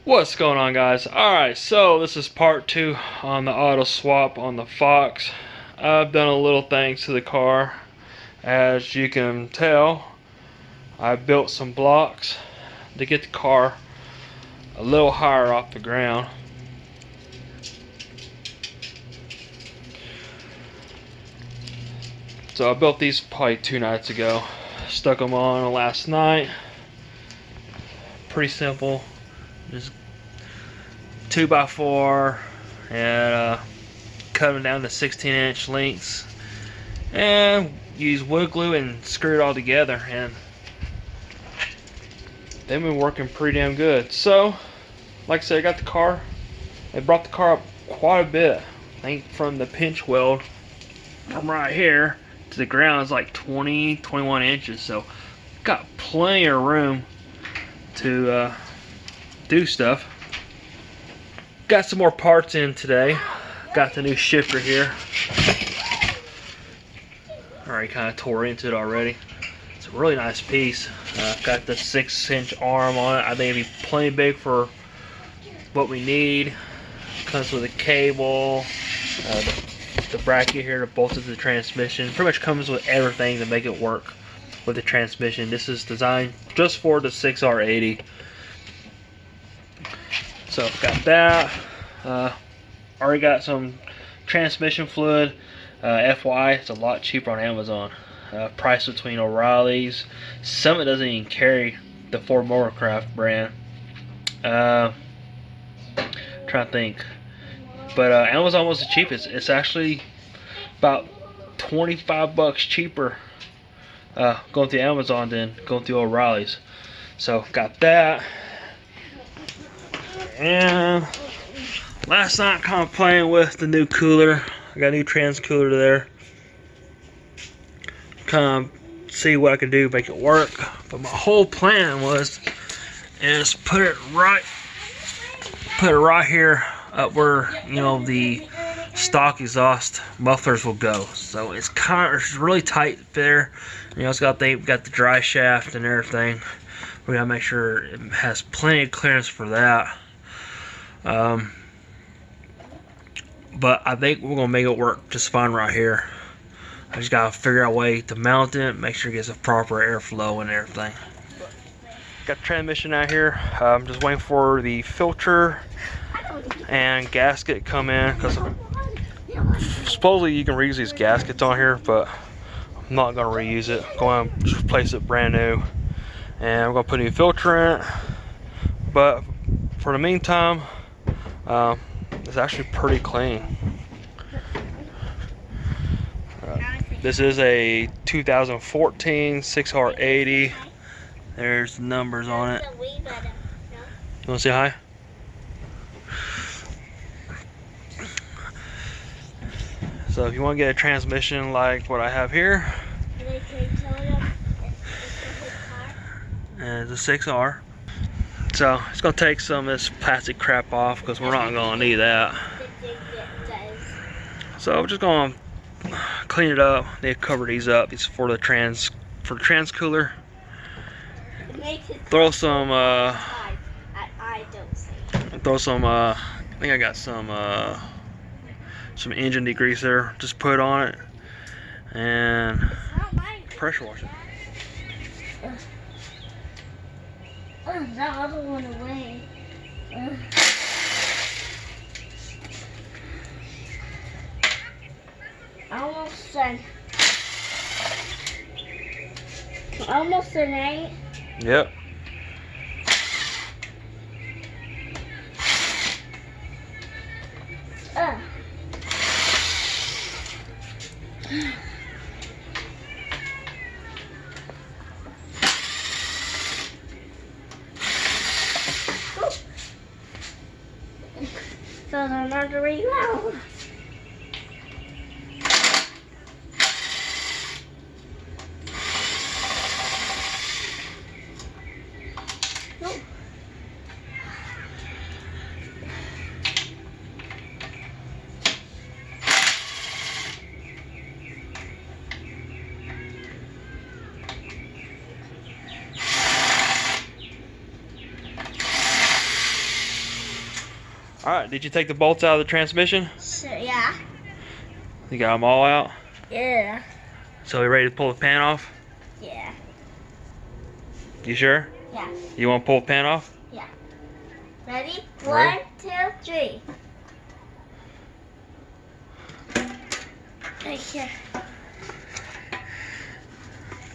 What's going on, guys? Alright, so this is part 2 on the auto swap on the Fox. I've done a little things to the car. As you can tell, I built some blocks to get the car a little higher off the ground. So I built these probably 2 nights ago. Stuck them on last night. Pretty simple. Just 2x4 and cut them down to 16-inch lengths and use wood glue and screw it all together, and they've been working pretty damn good. So like I said, I got the car, they brought the car up quite a bit. I think from the pinch weld from right here to the ground is like 21 inches, so got plenty of room to do stuff. Got some more parts in today. Got the new shifter here. Already kind of tore into it already. It's a really nice piece. Got the 6-inch arm on it. I think it'd be plenty big for what we need. Comes with a cable, the bracket here to bolt to the transmission. Pretty much comes with everything to make it work with the transmission. This is designed just for the 6R80. So got that. Already got some transmission fluid. FYI, it's a lot cheaper on Amazon. Price between O'Reilly's. Some of it doesn't even carry the Ford Motorcraft brand. Trying to think, but Amazon was the cheapest. It's actually about 25 bucks cheaper going through Amazon than going through O'Reilly's. So got that. And last night, kind of playing with the new cooler. I got a new trans cooler there. Kind of see what I can do to make it work. But my whole plan is put it right here up where, you know, the stock exhaust mufflers will go. So it's really tight there. You know, it's got the dry shaft and everything. We gotta make sure it has plenty of clearance for that. But I think we're gonna make it work just fine right here. I just gotta figure out a way to mount it, make sure it gets a proper airflow and everything. Got the transmission out here. I'm just waiting for the filter and gasket to come in, because supposedly you can reuse these gaskets on here, but I'm not gonna reuse it. I'm going to replace it brand new, and we're gonna put a new filter in it. But for the meantime, it's actually pretty clean. This is a 2014 6R80. There's the numbers on it. You want to say hi? So if you want to get a transmission like what I have here, and it's a 6R. So it's going to take some of this plastic crap off, because we're not going to need that. So we're just going to clean it up. They cover these up. These for the trans cooler. Throw some I think I got some engine degreaser. Just put on it and pressure wash it. That other one away. Almost an 8. Yep. So they're not to reload. Alright, did you take the bolts out of the transmission? So, yeah. You got them all out? Yeah. So you ready to pull the pan off? Yeah. You sure? Yeah. You want to pull the pan off? Yeah. Ready? Ready? 1, 2, 3. Right here.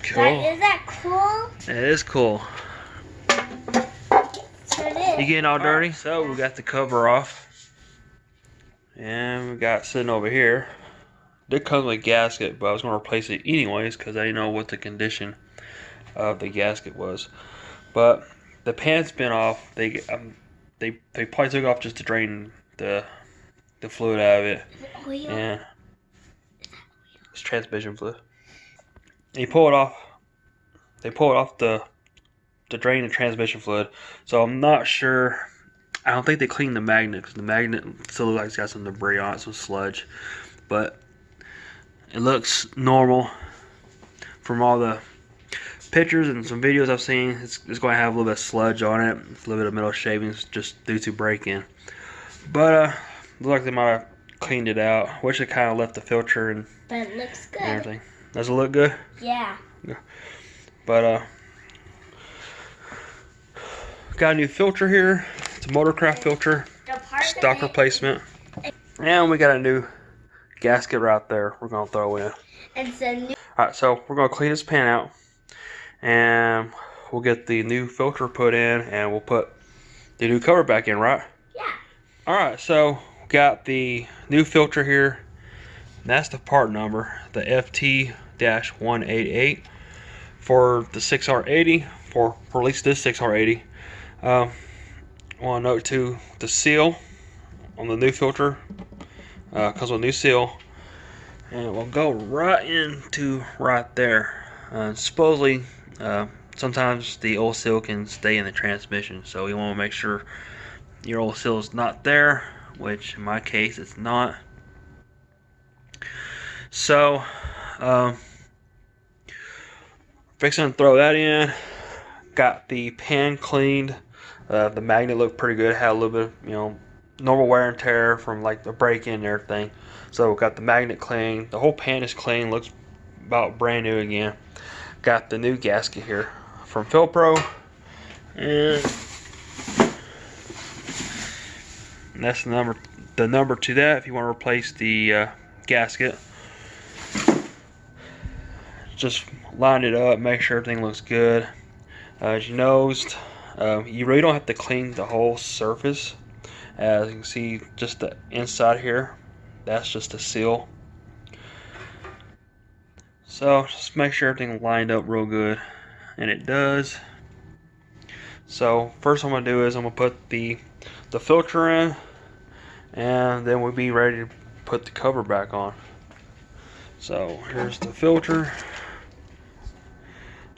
Cool. Is that cool? It is cool. So it is. You getting all dirty? So we got the cover off. And we got sitting over here. Did come with a gasket, but I was going to replace it anyways because I didn't know what the condition of the gasket was. But the pan's been off. They probably took it off just to drain the fluid out of it. Is it oil? And it's transmission fluid. And you pull it off. They pull it off to drain the transmission fluid. So I'm not sure. I don't think they cleaned the magnet because the magnet still looks like it's got some debris on it, some sludge. But it looks normal from all the pictures and some videos I've seen. It's going to have a little bit of sludge on it, a little bit of metal shavings just due to break-in. But looks like they might have cleaned it out. Wish they kind of left the filter and But it looks good. everything. Does it look good? Yeah. But got a new filter here. It's a Motorcraft filter, The part stock replacement, and we got a new gasket right there. We're gonna throw in. And so new. All right, so we're gonna clean this pan out, and we'll get the new filter put in, and we'll put the new cover back in, right? Yeah. All right, so got the new filter here. That's the part number, the FT-188 for the 6R80, for at least this 6R80. I want to note too, the seal on the new filter comes with a new seal, and it will go right into right there. Supposedly, sometimes the old seal can stay in the transmission, so you want to make sure your old seal is not there, which in my case it's not. So, fixing to throw that in. Got the pan cleaned. The magnet looked pretty good. Had a little bit of, normal wear and tear from like the break-in and everything. So got the magnet clean. The whole pan is clean. Looks about brand new again. Got the new gasket here from Philpro, and that's the number to that if you want to replace the gasket. Just line it up, make sure everything looks good. As you noticed, you really don't have to clean the whole surface. As you can see, just the inside here, that's just a seal. So just make sure everything lined up real good, and it does. So first I'm gonna do is I'm gonna put the filter in, and then we'll be ready to put the cover back on. So here's the filter,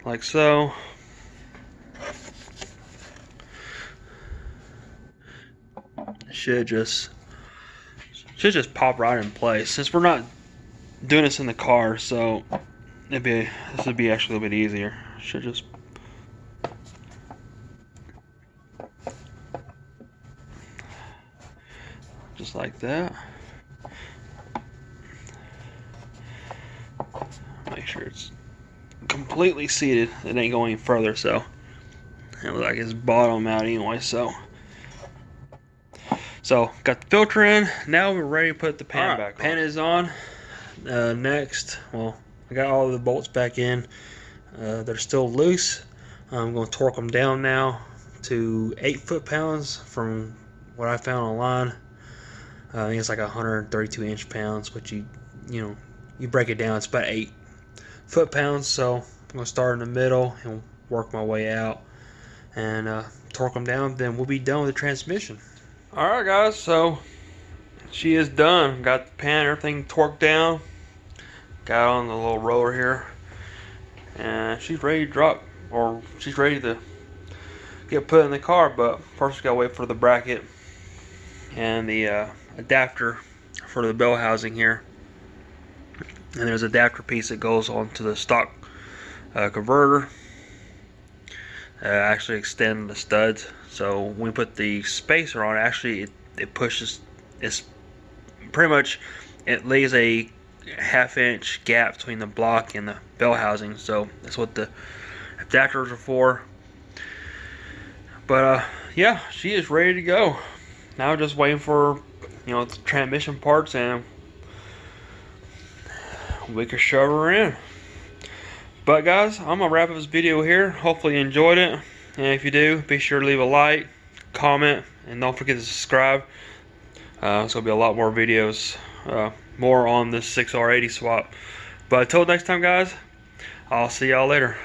like so. Should just pop right in place. Since we're not doing this in the car, so this would be actually a little bit easier. Should just like that. Make sure it's completely seated. It ain't going any further, so it looks like it's bottom out anyway. So got the filter in. Now we're ready to put the pan back on. Pan is on. Next, well, I got all the bolts back in. They're still loose. I'm going to torque them down now to 8 foot-pounds from what I found online. I think it's like 132 inch-pounds, but you break it down, it's about 8 foot-pounds. So I'm going to start in the middle and work my way out and torque them down. Then we'll be done with the transmission. Alright guys, so she is done. Got the pan, everything torqued down. Got on the little roller here. And she's ready to drop, or she's ready to get put in the car, but first we gotta wait for the bracket and the adapter for the bell housing here. And there's an adapter piece that goes onto the stock converter. Actually extend the studs. So when we put the spacer on, actually it pushes. It's pretty much, it leaves a half-inch gap between the block and the bell housing. So that's what the adapters are for. But yeah, she is ready to go. Now just waiting for the transmission parts, and we can shove her in. But guys, I'm gonna wrap up this video here. Hopefully you enjoyed it, and if you do, be sure to leave a like, comment, and don't forget to subscribe. There's gonna be a lot more videos, more on this 6R80 swap. But until next time, guys, I'll see y'all later.